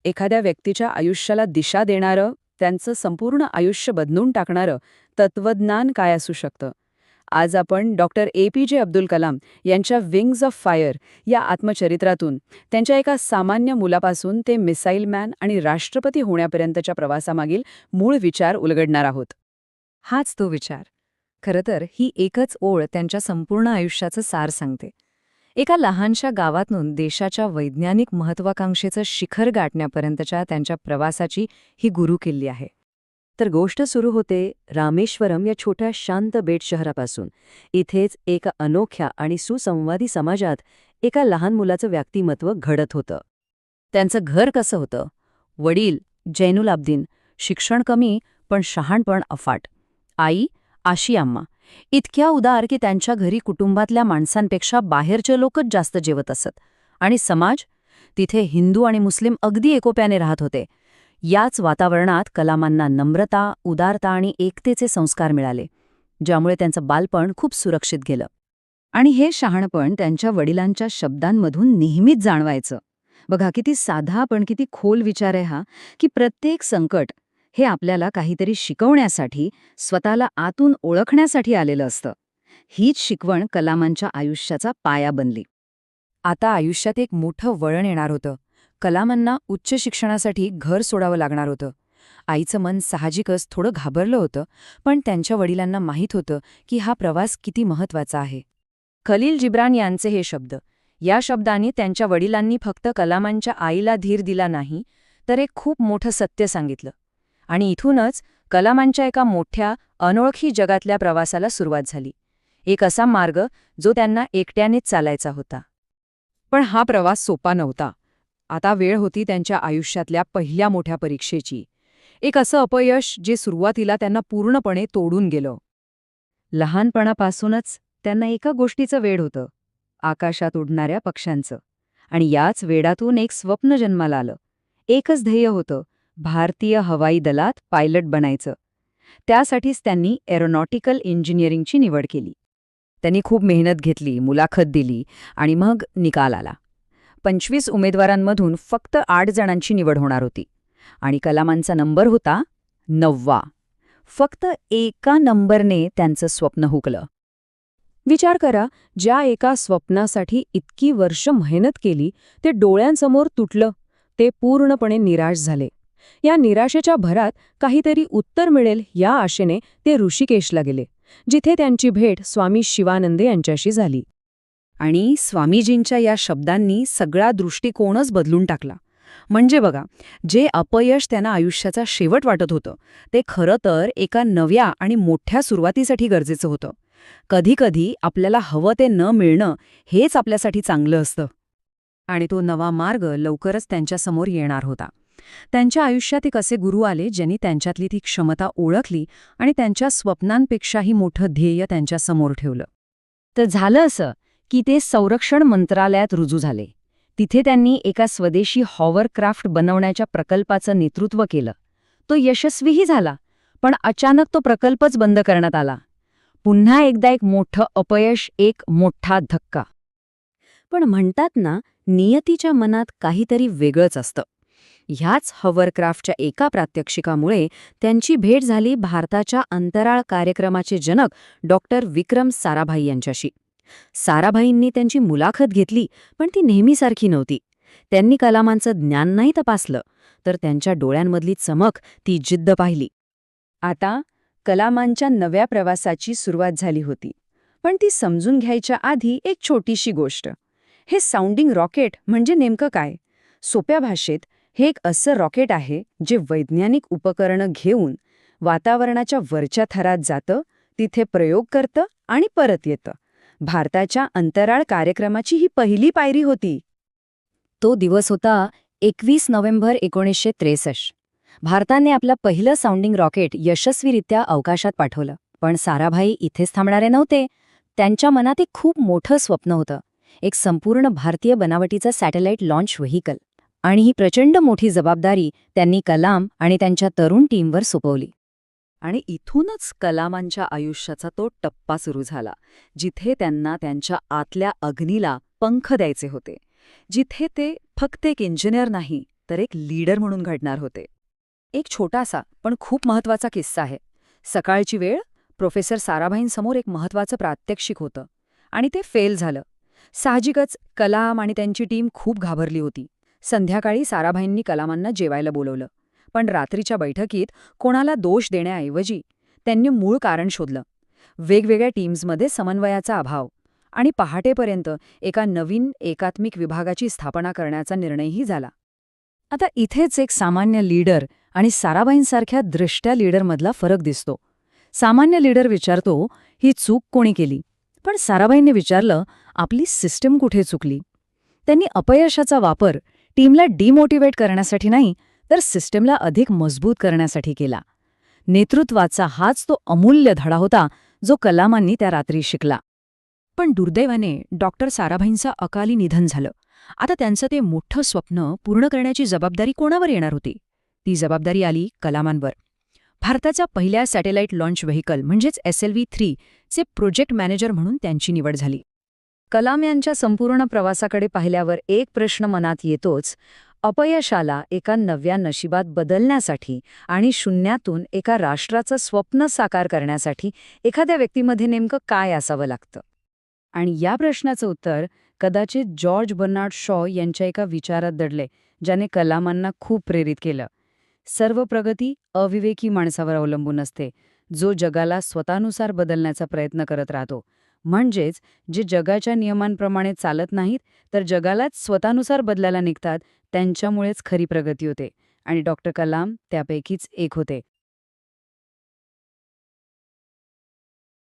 एखाद्या व्यक्तीच्या आयुष्याला दिशा देणारं, त्यांचं संपूर्ण आयुष्य बदलून टाकणारं तत्वज्ञान काय असू शकतं? आज आपण डॉक्टर APJ अब्दुल कलाम यांच्या विंग्ज ऑफ फायर या आत्मचरित्रातून त्यांच्या एका सामान्य मुलापासून ते मिसाईल मॅन आणि राष्ट्रपती होण्यापर्यंतच्या प्रवासामागील मूळ विचार उलगडणार आहोत. हाच तो विचार. खरं तर ही एकच ओळ त्यांच्या संपूर्ण आयुष्याचं सार सांगते. एका लहानशा गावातून देशाच्या वैज्ञानिक महत्वाकांक्षेचं शिखर गाठण्यापर्यंतच्या त्यांच्या प्रवासाची ही गुरुकिल्ली आहे. तर गोष्ट सुरू होते रामेश्वरम या छोट्या शांत बेट शहरापासून. इथेच एका अनोख्या आणि सुसंवादी समाजात एका लहान मुलाचं व्यक्तिमत्व घडत होतं. त्यांचं घर कसं होतं? वडील जैनुल आब्दीन, शिक्षण कमी पण शहाणपण अफाट. आई आशियाम्मा, इतक्या उदार की त्यांच्या घरी कुटुंबातल्या माणसांपेक्षा बाहेरचे लोकच जास्त जेवत असत. आणि समाज? तिथे हिंदू आणि मुस्लिम अगदी एकोप्याने राहत होते. याच वातावरणात कलामांना नम्रता, उदारता आणि एकतेचे संस्कार मिळाले, ज्यामुळे त्यांचं बालपण खूप सुरक्षित गेलं. आणि हे शहाणपण त्यांच्या वडिलांच्या शब्दांमधून नेहमीच जाणवायचं. बघा किती साधा पण किती खोल विचार आहे हा, की प्रत्येक संकट हे आपल्याला काहीतरी शिकवण्यासाठी, स्वतःला आतून ओळखण्यासाठी आलेलं असतं. हीच शिकवण कलामांच्या आयुष्याचा पाया बनली. आता आयुष्यात एक मोठं वळण येणार होतं. कलामांना उच्च शिक्षणासाठी घर सोडावं लागणार होतं. आईचं मन साहजिकच थोडं घाबरलं होतं, पण त्यांच्या वडिलांना माहीत होतं की हा प्रवास किती महत्त्वाचा आहे. खलील जिब्रान यांचे हे शब्द. या शब्दांनी त्यांच्या वडिलांनी फक्त कलामांच्या आईला धीर दिला नाही, तर एक खूप मोठं सत्य सांगितलं. आणि इथूनच कलामांच्या एका मोठ्या, अनोळखी जगातल्या प्रवासाला सुरुवात झाली. एक असा मार्ग जो त्यांना एकट्यानेच चालायचा होता. पण हा प्रवास सोपा नव्हता. आता वेळ होती त्यांच्या आयुष्यातल्या पहिल्या मोठ्या परीक्षेची. एक असं अपयश जे सुरुवातीला त्यांना पूर्णपणे तोडून गेलं. लहानपणापासूनच त्यांना एका गोष्टीचं वेड होतं, आकाशात उडणाऱ्या पक्ष्यांचं. आणि याच वेडातून एक स्वप्न जन्माला आलं. एकच ध्येय होतं, भारतीय हवाई दलात पायलट बनायचं. त्यासाठीच त्यांनी एरोनॉटिकल इंजिनिअरिंगची निवड केली. त्यांनी खूप मेहनत घेतली, मुलाखत दिली आणि मग निकाल आला. 25 उमेदवारांमधून फक्त 8 जणांची निवड होणार होती. आणि कलामांचा नंबर होता 9वा. फक्त एका नंबरने त्यांचं स्वप्न हुकलं. विचार करा, ज्या एका स्वप्नासाठी इतकी वर्ष मेहनत केली ते डोळ्यांसमोर तुटलं. ते पूर्णपणे निराश झाले. या निराशेच्या भरात काहीतरी उत्तर मिळेल या आशेने ते ऋषिकेशला गेले, जिथे त्यांची भेट स्वामी शिवानंद यांच्याशी झाली. आणि स्वामीजींच्या या शब्दांनी सगळा दृष्टिकोनच बदलून टाकला. म्हणजे बघा, जे अपयश त्यांना आयुष्याचा शेवट वाटत होतं, ते खरं तर एका नव्या आणि मोठ्या सुरुवातीसाठी गरजेचं होतं. कधीकधी आपल्याला हवं ते न मिळणं हेच आपल्यासाठी चांगलं असतं. आणि तो नवा मार्ग लवकरच त्यांच्यासमोर येणार होता. त्यांच्या आयुष्यात एक असे गुरु आले ज्यांनी त्यांच्यातली ती क्षमता ओळखली आणि त्यांच्या स्वप्नांपेक्षाही मोठं ध्येय त्यांच्यासमोर ठेवलं. तर झालं असं की ते संरक्षण मंत्रालयात रुजू झाले. तिथे त्यांनी एका स्वदेशी हॉवरक्राफ्ट बनवण्याच्या प्रकल्पाचं नेतृत्व केलं. तो यशस्वीही झाला, पण अचानक तो प्रकल्पच बंद करण्यात आला. पुन्हा एकदा एक मोठं अपयश, एक मोठा धक्का. पण म्हणतात ना, नियतीच्या मनात काहीतरी वेगळंच असतं. ह्याच हॉवरक्राफ्टच्या एका प्रात्यक्षिकामुळे त्यांची भेट झाली भारताच्या अंतराळ कार्यक्रमाचे जनक डॉक्टर विक्रम साराभाई यांच्याशी. साराभाईंनी त्यांची मुलाखत घेतली, पण ती नेहमीसारखी नव्हती. त्यांनी कलामांचं ज्ञान नाही तपासलं, तर त्यांच्या डोळ्यांमधली चमक, ती जिद्द पाहिली. आता कलामांच्या नव्या प्रवासाची सुरुवात झाली होती. पण ती समजून घ्यायच्या आधी एक छोटीशी गोष्ट. हे साऊंडिंग रॉकेट म्हणजे नेमकं काय? सोप्या भाषेत हे एक असं रॉकेट आहे जे वैज्ञानिक उपकरणं घेऊन वातावरणाच्या वरच्या थरात जातं, तिथे प्रयोग करतं आणि परत येतं. भारताच्या अंतराळ कार्यक्रमाची ही पहिली पायरी होती. तो दिवस होता 21 नोव्हेंबर 1963. भारताने आपलं पहिलं साऊंडिंग रॉकेट यशस्वीरित्या अवकाशात पाठवलं. पण साराभाई इथेच थांबणारे नव्हते. त्यांच्या मनात एक खूप मोठं स्वप्न होतं, एक संपूर्ण भारतीय बनावटीचं सॅटेलाइट लॉन्च व्हेइकल. आणि ही प्रचंड मोठी जबाबदारी त्यांनी कलाम आणि त्यांच्या तरुण टीमवर सोपवली. आणि इथूनच कलामांच्या आयुष्याचा तो टप्पा सुरू झाला, जिथे त्यांना त्यांच्या आतल्या अग्नीला पंख द्यायचे होते. जिथे ते फक्त एक इंजिनियर नाही, तर एक लीडर म्हणून घडणार होते. एक छोटासा पण खूप महत्वाचा किस्सा आहे. सकाळची वेळ, प्रोफेसर साराभाईंसमोर एक महत्वाचं प्रात्यक्षिक होतं आणि ते फेल झालं. साहजिकच कलाम आणि त्यांची टीम खूप घाबरली होती. संध्याकाळी साराभाईंनी कलामांना जेवायला बोलवलं. पण रात्रीच्या बैठकीत कोणाला दोष देण्याऐवजी त्यांनी मूळ कारण शोधलं. वेगवेगळ्या टीम्समध्ये समन्वयाचा अभाव आणि पहाटेपर्यंत एका नवीन एकात्मिक विभागाची स्थापना करण्याचा निर्णयही झाला. आता इथेच एक सामान्य लीडर आणि साराभाईंसारख्या द्रष्ट्या लीडरमधला फरक दिसतो. सामान्य लीडर विचारतो, ही चूक कोणी केली? पण साराभाईंनी विचारलं, आपली सिस्टम कुठे चुकली? त्यांनी अपयशाचा वापर टीमला डिमोटिवेट करण्यासाठी नाही, तर सिस्टमला अधिक मजबूत करण्यासाठी केला. नेतृत्वाचा हाच तो अमूल्य धडा होता, जो कलामांनी त्या रात्री शिकला. पण दुर्दैवाने डॉक्टर साराभाईंचं अकाली निधन झालं. आता त्यांचं ते मोठं स्वप्न पूर्ण करण्याची जबाबदारी कोणावर येणार होती? ती जबाबदारी आली कलामांवर. भारताच्या पहिल्या सॅटेलाइट लॉन्च व्हेकल म्हणजेच SLV-3 चे प्रोजेक्ट मॅनेजर म्हणून त्यांची निवड झाली. कलाम यांच्या संपूर्ण प्रवासाकडे पाहिल्यावर एक प्रश्न मनात येतोच, अपयशाला एका नव्या नशिबात बदलण्यासाठी आणि शून्यातून एका राष्ट्राचं स्वप्न साकार करण्यासाठी एखाद्या व्यक्तीमध्ये नेमकं काय असावं लागतं? आणि या प्रश्नाचं उत्तर कदाचित जॉर्ज बर्नार्ड शॉ यांच्या एका विचारात दडले, ज्याने कलामांना खूप प्रेरित केलं. सर्व प्रगती अविवेकी माणसावर अवलंबून असते, जो जगाला स्वतःनुसार बदलण्याचा प्रयत्न करत राहतो. म्हणजेच जे जगाच्या नियमांप्रमाणे चालत नाहीत, तर जगालाच स्वतःनुसार बदलायला निघतात, त्यांच्यामुळेच खरी प्रगती होते. आणि डॉक्टर कलाम त्यापैकीच एक होते.